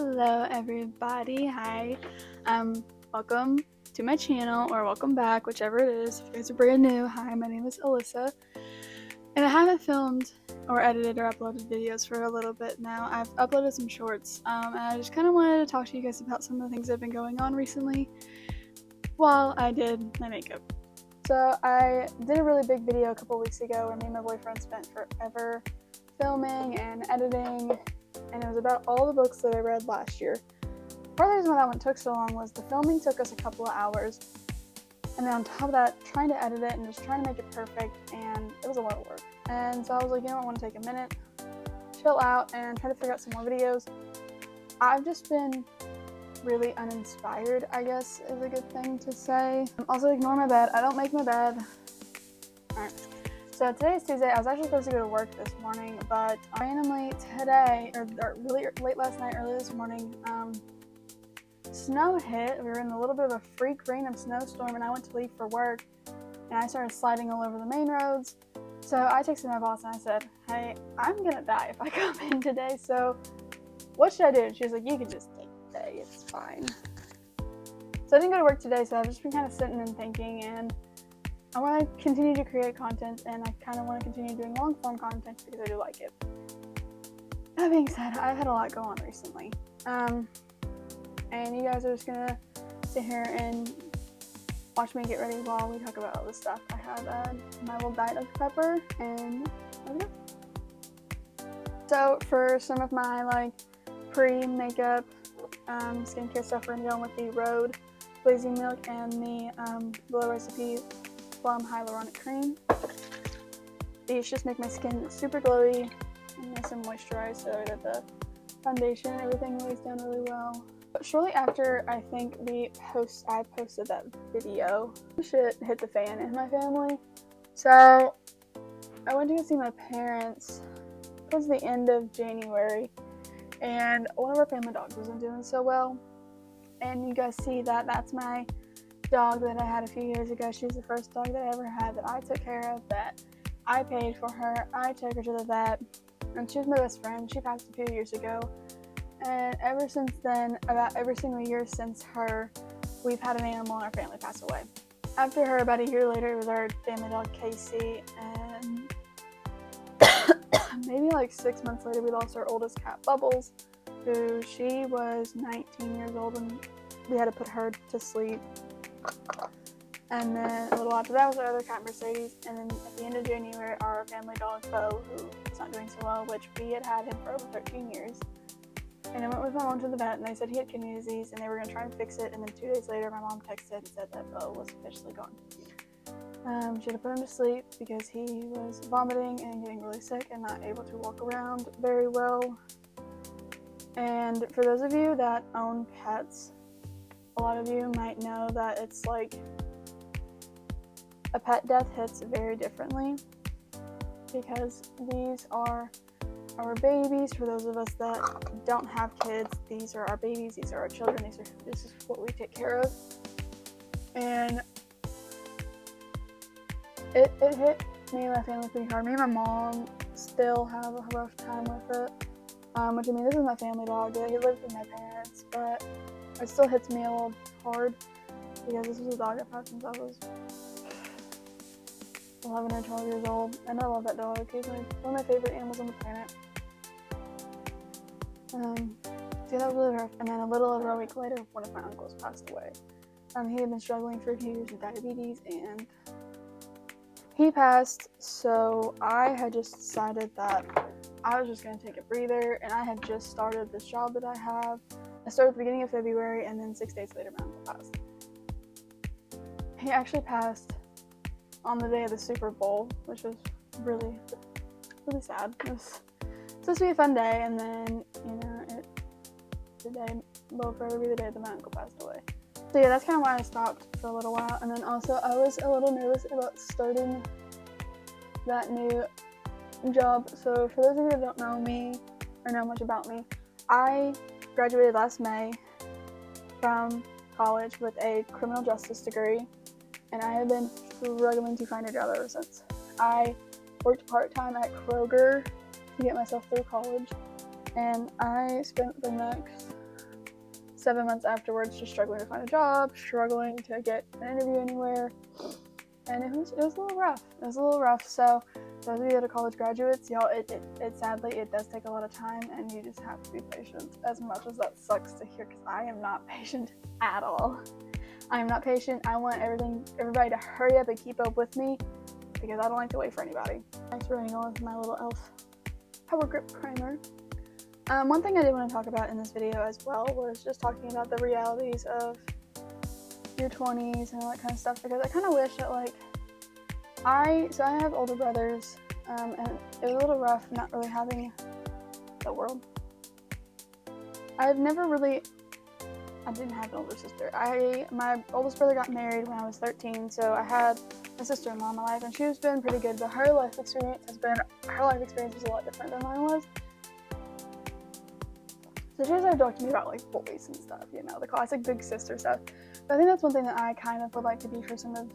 Hello everybody, hi, welcome to my channel, or welcome back, whichever it is. If you guys are brand new, hi, my name is Alyssa, and I haven't filmed or edited or uploaded videos for a little bit now. I've uploaded some shorts, and I just kind of wanted to talk to you guys about some of the things that have been going on recently while I did my makeup. So I did a really big video a couple weeks ago where me and my boyfriend spent forever filming and editing, and it was about all the books that I read last year. Part of the reason why that one took so long was the filming took us a couple of hours, and then on top of that, trying to edit it and just trying to make it perfect, and it was a lot of work. And so I was like, you know what, I want to take a minute, chill out, and try to figure out some more videos. I've just been really uninspired, I guess is a good thing to say. Also, ignore my bed. I don't make my bed. Alright. So today is Tuesday. I was actually supposed to go to work this morning, but randomly today, or really late last night, early this morning, snow hit. We were in a little bit of a freak random snowstorm, and I went to leave for work, and I started sliding all over the main roads. So I texted my boss and I said, hey, I'm gonna die if I come in today, so what should I do? And she was like, you can just take the day, it's fine. So I didn't go to work today, so I've just been kind of sitting and thinking, and I want to continue to create content, and I kind of want to continue doing long form content because I do like it. That being said, I've had a lot go on recently, and you guys are just gonna sit here and watch me get ready while we talk about all this stuff. I have my little Diet Dr. Pepper, and there we go. So for some of my pre-makeup skincare stuff, we're gonna go with the Rhode Blazing Milk and the Glow Recipe Plum Hyaluronic Cream. These just make my skin super glowy and nice and moisturized, so that the foundation and everything lays down really well. But shortly after, I think I posted that video, shit hit the fan in my family. So I went to go see my parents towards the end of January, and one of our family dogs wasn't doing so well. And you guys see that that's my dog that I had a few years ago. She's the first dog that I ever had that I took care of, that I paid for her. I took her to the vet, and she was my best friend. She passed a few years ago, and ever since then, about every single year since her, we've had an animal in our family pass away. After her, about a year later, it was our family dog Casey, and maybe 6 months later, we lost our oldest cat, Bubbles, who she was 19 years old when we had to put her to sleep. And then a little after that was our other cat, Mercedes, and then at the end of January, our family dog, Bo, who is not doing so well, which we had him for over 13 years. And I went with my mom to the vet, and they said he had kidney disease, and they were going to try and fix it, and then 2 days later, my mom texted and said that Bo was officially gone. She had to put him to sleep because he was vomiting and getting really sick and not able to walk around very well. And for those of you that own pets, a lot of you might know that it's a pet death hits very differently, because these are our babies. For those of us that don't have kids, these are our babies, these are our children, this is what we take care of. And it hit me and my family pretty hard. Me and my mom still have a rough time with it, which, I mean, this is my family dog. He lived with my parents, but it still hits me a little hard because this was a dog I've had since I was 11 or 12 years old, and I love that dog. He's one of my favorite animals on the planet. So that was really rough. And then a little over a week later, one of my uncles passed away. He had been struggling for a few years with diabetes, and he passed. So I had just decided that I was just going to take a breather, and I had just started this job that I have. I started at the beginning of February, and then 6 days later, my uncle passed. He actually passed on the day of the Super Bowl, which was really, really sad. It was supposed to be a fun day, and then, today will forever be the day that my uncle passed away. So yeah, that's kind of why I stopped for a little while. And then also, I was a little nervous about starting that new job. So for those of you that don't know me or know much about me, I graduated last May from college with a criminal justice degree, and I have been struggling to find a job ever since. I worked part-time at Kroger to get myself through college, and I spent the next 7 months afterwards, just struggling to find a job, struggling to get an interview anywhere, and it was a little rough. It was a little rough. So those of you that are college graduates, y'all, it sadly, it does take a lot of time, and you just have to be patient. As much as that sucks to hear, because I am not patient at all. I am not patient. I want everybody to hurry up and keep up with me, because I don't like to wait for anybody. Thanks for running on with my little e.l.f. Power Grip Primer. One thing I did want to talk about in this video as well was just talking about the realities of your 20s and all that kind of stuff, because I kind of wish that, like, I have older brothers, and it was a little rough not really having the world. I didn't have an older sister. My oldest brother got married when I was 13, so I had a sister-in-law in my life, and she's been pretty good, but her life experience was a lot different than mine was. So she always had to talk to me about, like, boys and stuff, you know, the classic big sister stuff. But I think that's one thing that I kind of would like to be for some of,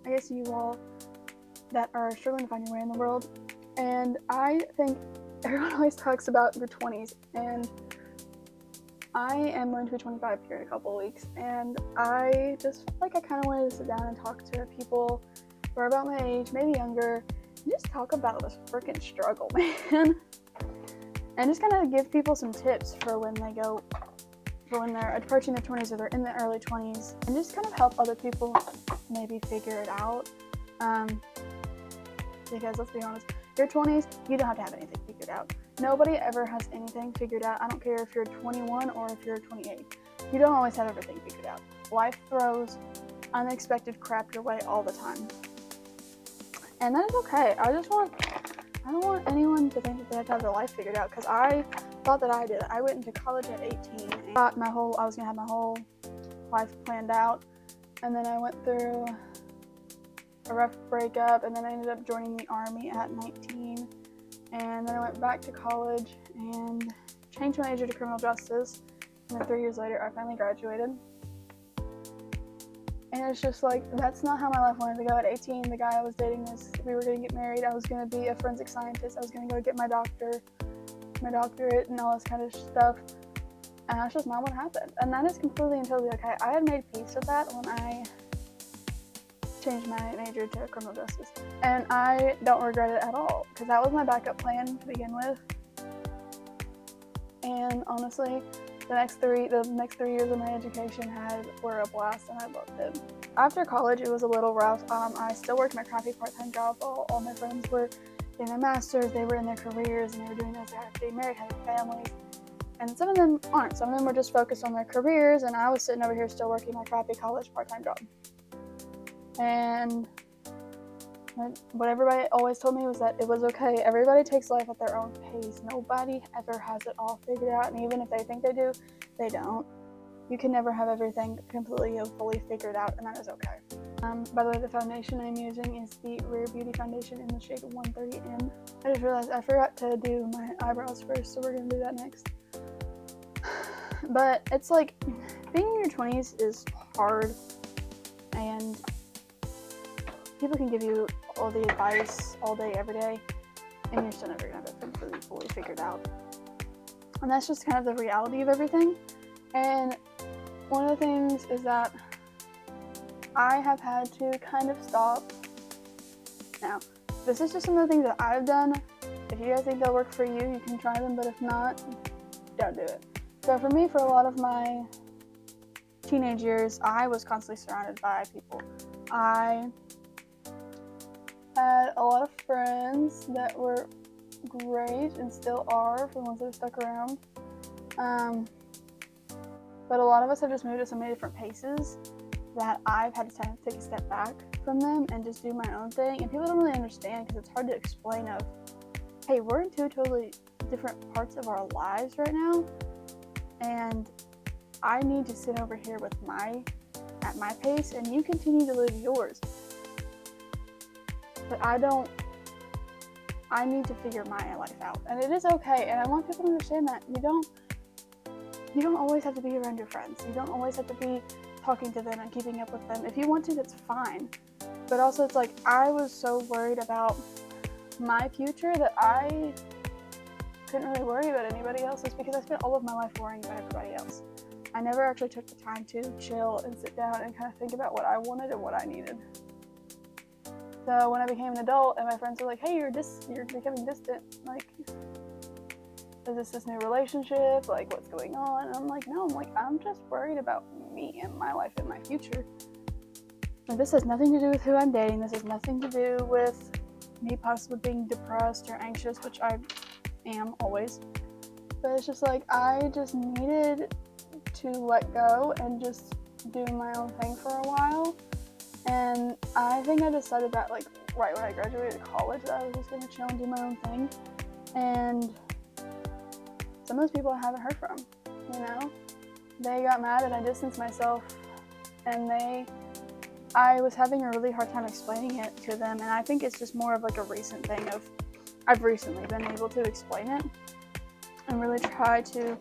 I guess, you all that are struggling to find your way in the world. And I think everyone always talks about your 20s, and I am going to be 25 here in a couple of weeks, and I just felt like I kind of wanted to sit down and talk to people who are about my age, maybe younger, and just talk about this freaking struggle, man. And just kind of give people some tips for when they're approaching their 20s or they're in the early 20s, and just kind of help other people maybe figure it out. Because let's be honest, your 20s, you don't have to have anything figured out. Nobody ever has anything figured out. I don't care if you're 21 or if you're 28. You don't always have everything figured out. Life throws unexpected crap your way all the time. And that is okay. I don't want anyone to think that they have to have their life figured out, because I thought that I did. I went into college at 18 and thought I was going to have my whole life planned out. And then I went through a rough breakup, and then I ended up joining the Army at 19. And then I went back to college and changed my major to criminal justice. And then 3 years later, I finally graduated. And it's just like, that's not how my life wanted to go. At 18, the guy I was dating we were going to get married. I was going to be a forensic scientist. I was going to go get my doctorate and all this kind of stuff. And that's just not what happened. And that is completely and totally okay. I had made peace with that when I changed my major to criminal justice. And I don't regret it at all, because that was my backup plan to begin with. And honestly, the next 3 years of my education were a blast, and I loved it. After college, it was a little rough. I still worked my crappy part-time job while all my friends were getting their masters, they were in their careers, and they were doing this, they had getting married, having families. And some of them aren't. Some of them were just focused on their careers, and I was sitting over here still working my crappy college part-time job. And what everybody always told me was that it was okay. Everybody takes life at their own pace. Nobody ever has it all figured out, and even if they think they do, they don't. You can never have everything completely and fully figured out, and that is okay. By the way, the foundation I'm using is the Rare Beauty Foundation in the shade 130M. I just realized I forgot to do my eyebrows first, so we're going to do that next. But it's like, being in your 20s is hard, and people can give you all the advice all day, every day, and you're still never going to have it completely fully figured out. And that's just kind of the reality of everything. And one of the things is that I have had to kind of stop. Now, this is just some of the things that I've done. If you guys think they'll work for you, you can try them, but if not, don't do it. So for me, for a lot of my teenage years, I was constantly surrounded by people. I had a lot of friends that were great and still are, for the ones that have stuck around. But a lot of us have just moved at so many different paces that I've had to kind of take a step back from them and just do my own thing. And people don't really understand, because it's hard to explain of, hey, we're in 2 totally different parts of our lives right now, and I need to sit over here at my pace, and you continue to live yours. But I need to figure my life out, and it is okay. And I want people to understand that you don't always have to be around your friends. You don't always have to be talking to them and keeping up with them. If you want to, that's fine. But also, it's like, I was so worried about my future that I couldn't really worry about anybody else's, because I spent all of my life worrying about everybody else. I never actually took the time to chill and sit down and kind of think about what I wanted and what I needed. So when I became an adult and my friends were like, hey, you're becoming distant, like, is this new relationship? Like, what's going on? And I'm like, no, I'm just worried about me and my life and my future. And this has nothing to do with who I'm dating. This has nothing to do with me possibly being depressed or anxious, which I am always. But it's just like, I just needed to let go and just do my own thing for a while. And I think I decided that, like, right when I graduated college, that I was just going to chill and do my own thing. And some of those people I haven't heard from, you know? They got mad and I distanced myself, and I was having a really hard time explaining it to them, and I think it's just more of like a recent thing of, I've recently been able to explain it and really try to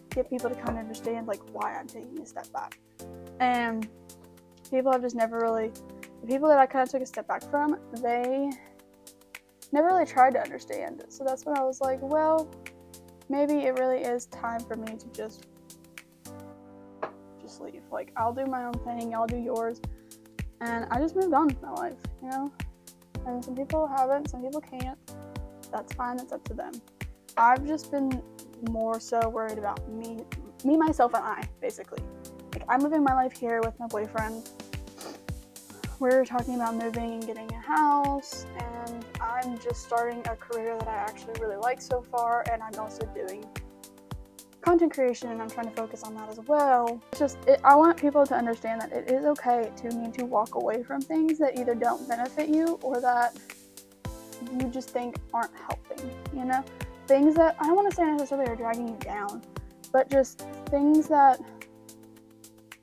get people to kind of understand, like, why I'm taking a step back. And people have just never really, the people that I kind of took a step back from, they never really tried to understand it. So that's when I was like, well, maybe it really is time for me to just leave. Like, I'll do my own thing, y'all do yours. And I just moved on with my life, you know? And some people haven't, some people can't. That's fine, that's up to them. I've just been more so worried about me, myself, and I, basically. Like, I'm living my life here with my boyfriend. We're talking about moving and getting a house, and I'm just starting a career that I actually really like so far, and I'm also doing content creation, and I'm trying to focus on that as well. It's just, I want people to understand that it is okay to need to walk away from things that either don't benefit you or that you just think aren't helping, you know? Things that, I don't want to say necessarily are dragging you down, but just things that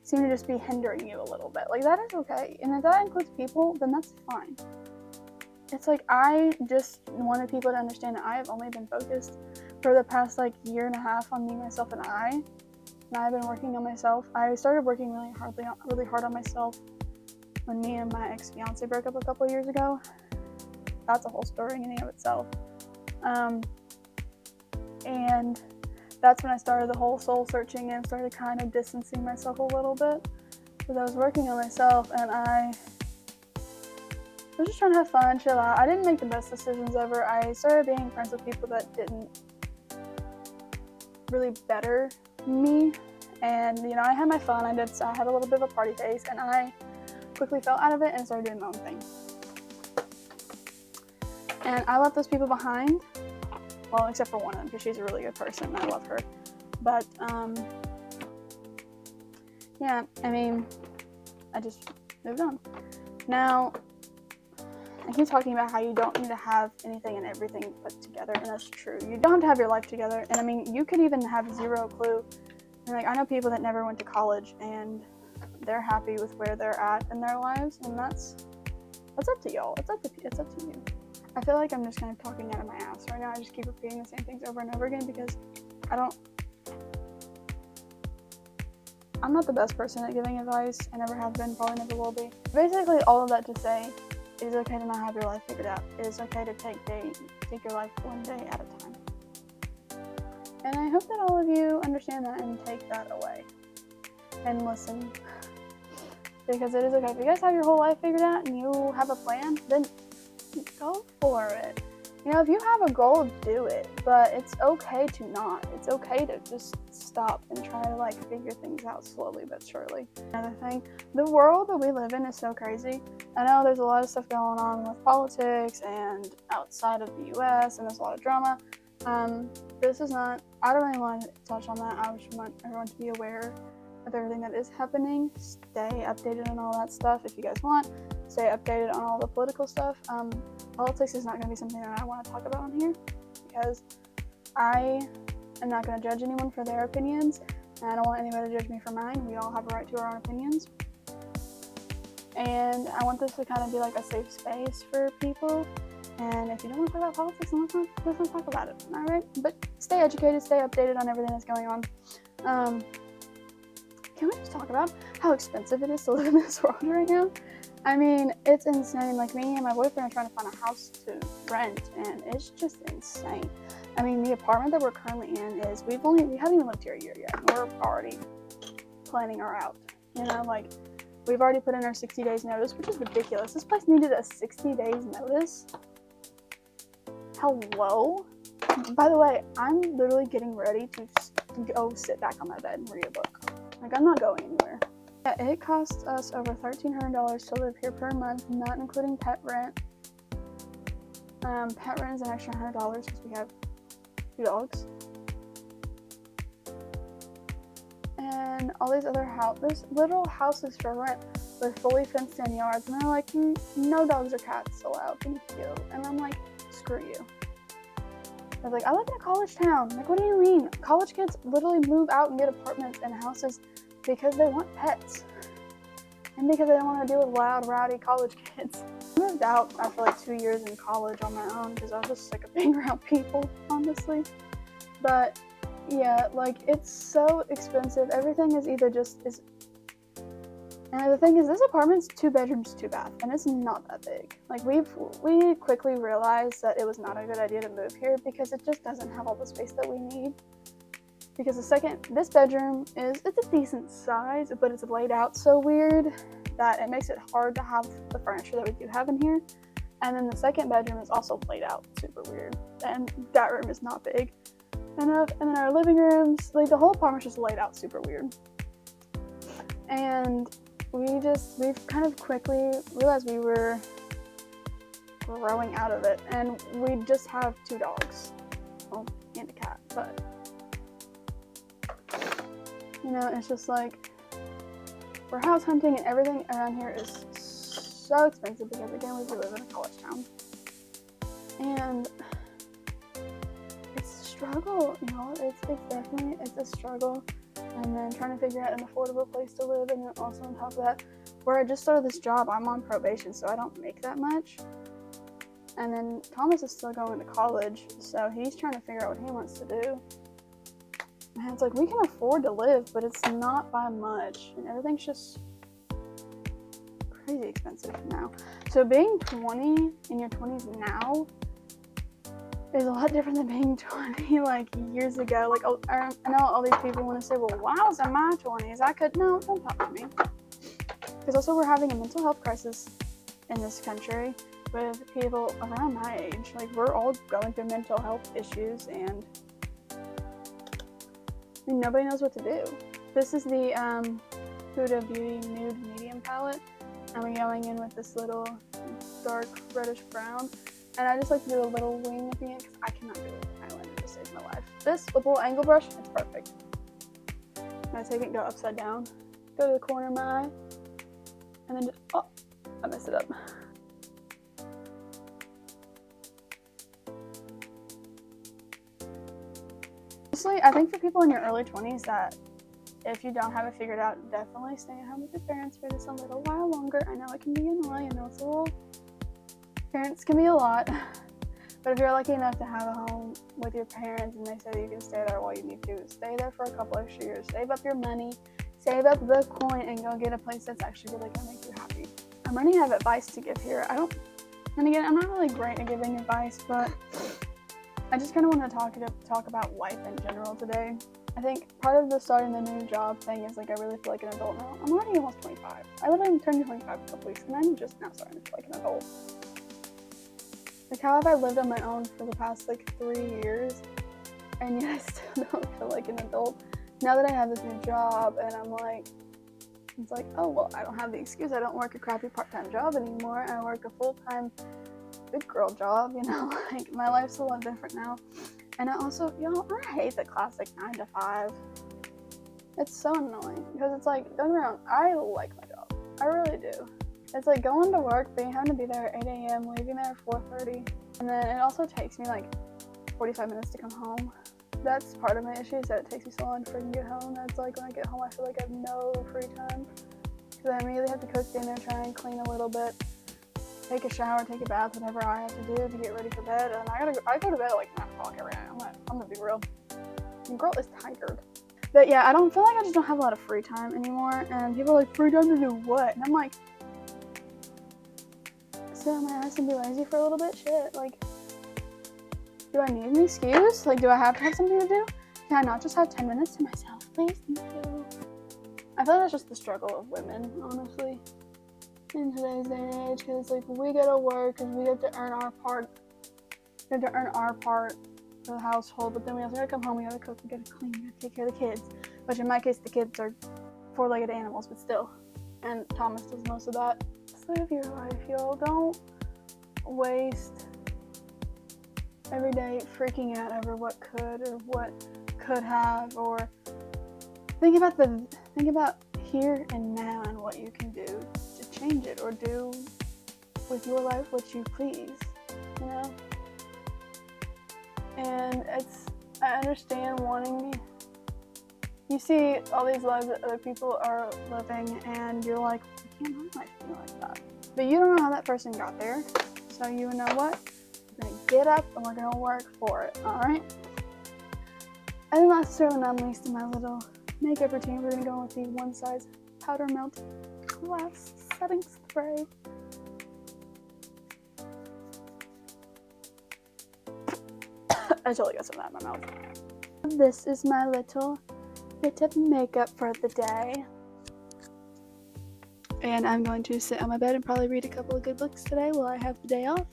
seem to just be hindering you a little bit. Like, that is okay. And if that includes people, then that's fine. It's like, I just wanted people to understand that I have only been focused for the past, like, year and a half on me, myself, and I've been working on myself. I started working really hard on myself when me and my ex-fiance broke up a couple years ago. That's a whole story in and of itself. And that's when I started the whole soul searching and started kind of distancing myself a little bit, because I was working on myself and I was just trying to have fun, chill out. I didn't make the best decisions ever. I started being friends with people that didn't really better me, and, you know, I had my fun. I had a little bit of a party face, and I quickly fell out of it and started doing my own thing. And I left those people behind. Well, except for one of them, because she's a really good person and I love her. But, yeah, I mean, I just moved on. Now, I keep talking about how you don't need to have anything and everything put together, and that's true. You don't have to have your life together, and I mean, you could even have zero clue. And, like, I know people that never went to college, and they're happy with where they're at in their lives, and that's up to y'all. It's up to you. I feel like I'm just kind of talking out of my ass right now. I just keep repeating the same things over and over again because I'm not the best person at giving advice. I never have been, probably never will be. Basically, all of that to say, it is okay to not have your life figured out. It is okay to take your life one day at a time. And I hope that all of you understand that and take that away and listen. Because it is okay. If you guys have your whole life figured out and you have a plan, then go for it. You know, if you have a goal, do it. But it's okay to not. It's okay to just stop and try to, like, figure things out slowly but surely. Another thing, the world that we live in is so crazy. I know there's a lot of stuff going on with politics and outside of the US, and there's a lot of drama. This is not, I don't really want to touch on that. I just want everyone to be aware of everything that is happening. Stay updated on all that stuff if you guys want. Stay updated on all the political stuff. Politics is not going to be something that I want to talk about on here, because I am not going to judge anyone for their opinions, and I don't want anybody to judge me for mine. We all have a right to our own opinions. And I want this to kind of be like a safe space for people. And if you don't want to talk about politics, then let's not talk about it. Alright? But stay educated, stay updated on everything that's going on. Can we just talk about how expensive it is to live in this world right now? I mean, it's insane. Like, me and my boyfriend are trying to find a house to rent, and it's just insane. I mean, the apartment that we're currently in is, we haven't even lived here a year yet. We're already planning are out. You know, like, we've already put in our 60 days notice, which is ridiculous. This place needed a 60 days notice. Hello? By the way, I'm literally getting ready to go sit back on my bed and read a book. Like, I'm not going anywhere. Yeah, it costs us over $1,300 to live here per month, not including pet rent. Pet rent is an extra $100 because we have 2 dogs. And all these other there's literal houses for rent with fully fenced in yards, and they're like, no dogs or cats allowed, thank you. And I'm like, screw you. I was like, I live in a college town. Like, what do you mean? College kids literally move out and get apartments and houses because they want pets. And because they don't want to deal with loud, rowdy college kids. I moved out after like 2 years in college on my own because I was just sick of being around people, honestly. But yeah, like, it's so expensive. Everything is either and the thing is, this apartment's 2 bedrooms, 2 baths, and it's not that big. Like, we quickly realized that it was not a good idea to move here because it just doesn't have all the space that we need. Because this bedroom it's a decent size, but it's laid out so weird that it makes it hard to have the furniture that we do have in here. And then the second bedroom is also laid out super weird, and that room is not big enough. And then our living rooms, like, the whole apartment's just laid out super weird. And we've kind of quickly realized we were growing out of it, and we just have 2 dogs, well, and a cat, but you know, it's just like, we're house hunting, and everything around here is so expensive because, again, we live in a college town, and it's a struggle, you know, it's definitely a struggle. And then trying to figure out an affordable place to live, and then also on top of that, where I just started this job, I'm on probation, so I don't make that much. And then Thomas is still going to college, so he's trying to figure out what he wants to do. And it's like, we can afford to live, but it's not by much, and everything's just crazy expensive now. So being 20 in your 20s now is a lot different than being 20 like years ago. Like, I know all these people want to say, well, when I was in my 20s, no, don't talk to me. Because also, we're having a mental health crisis in this country with people around my age. Like, we're all going through mental health issues, and nobody knows what to do. This is the Huda Beauty Nude Medium palette. I'm going in with this little dark reddish brown. And I just like to do a little wing at the end because I cannot do an eyeliner. It just saves my life. This with a little angle brush, it's perfect. And I take it and go upside down. Go to the corner of my eye. And then just, oh, I messed it up. Honestly, I think for people in your early 20s that if you don't have it figured out, definitely stay at home with your parents for just a little while longer. I know it can be annoying. I know it's a little... Parents can be a lot, but if you're lucky enough to have a home with your parents and they say that you can stay there while you need to, stay there for a couple extra years. Save up your money, save up the coin, and go get a place that's actually really going to make you happy. I'm running out of advice to give here. And again, I'm not really great at giving advice, but I just kind of want to talk about life in general today. I think part of the starting the new job thing is, like, I really feel like an adult now. I'm already almost 25. I literally turned 25 a couple weeks, and I'm just now starting to feel like an adult. Like, how have I lived on my own for the past, like, 3 years, and yet I still don't feel like an adult? Now that I have this new job, and I'm like, it's like, oh, well, I don't have the excuse. I don't work a crappy part-time job anymore. I work a full-time big girl job, you know? Like, my life's a lot different now. And I also, I hate the classic 9 to 5. It's so annoying, because it's like, don't get me wrong, I like my job. I really do. It's like going to work, having to be there at 8 a.m., leaving there at 4:30, and then it also takes me like 45 minutes to come home. That's part of my issue, is that it takes me so long to freaking get home. That's like, when I get home, I feel like I have no free time, because I immediately have to cook dinner, try and clean a little bit, take a shower, take a bath, whatever I have to do to get ready for bed, and I go to bed at like 9 o'clock every night. I'm gonna be real. The girl is tired. But yeah, I don't feel like I just don't have a lot of free time anymore, and people are like, free time to do what? And I'm like, sit on my ass and be lazy for a little bit? Shit, like, do I need an excuse? Like, do I have to have something to do? Can I not just have 10 minutes to myself, please? Thank you. I feel like that's just the struggle of women, honestly, in today's day and age, because like we gotta work because we have to earn our part. We have to earn our part of the household, but then we also gotta come home, we gotta cook, we gotta clean, we gotta take care of the kids. Which in my case, the kids are four-legged animals, but still. And Thomas does most of that. Just live your life, y'all. Don't waste every day freaking out over what could or what could have, or think about here and now and what you can do to change it or do with your life what you please, you know? And I understand wanting, you see all these lives that other people are living and you're like, why can't I feel like that? But you don't know how that person got there. So you know what? We're gonna get up and we're gonna work for it, alright? And last but not least, in my little makeup routine, we're gonna go with the One Size Powder Melt Glass Setting Spray. I totally got some of that in my mouth. This is my little bit of makeup for the day. And I'm going to sit on my bed and probably read a couple of good books today while I have the day off.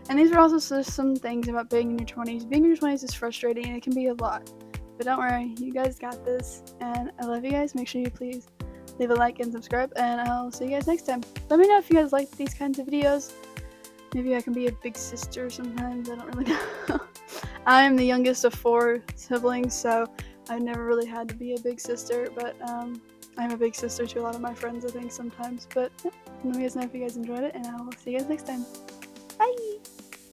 And these are also some things about being in your 20s. Being in your 20s is frustrating and it can be a lot. But don't worry, you guys got this. And I love you guys. Make sure you please leave a like and subscribe. And I'll see you guys next time. Let me know if you guys like these kinds of videos. Maybe I can be a big sister sometimes. I don't really know. I am the youngest of 4 siblings, so I've never really had to be a big sister. But I'm a big sister to a lot of my friends, I think, sometimes. But yeah, let me guys know if you guys enjoyed it. And I'll see you guys next time. Bye!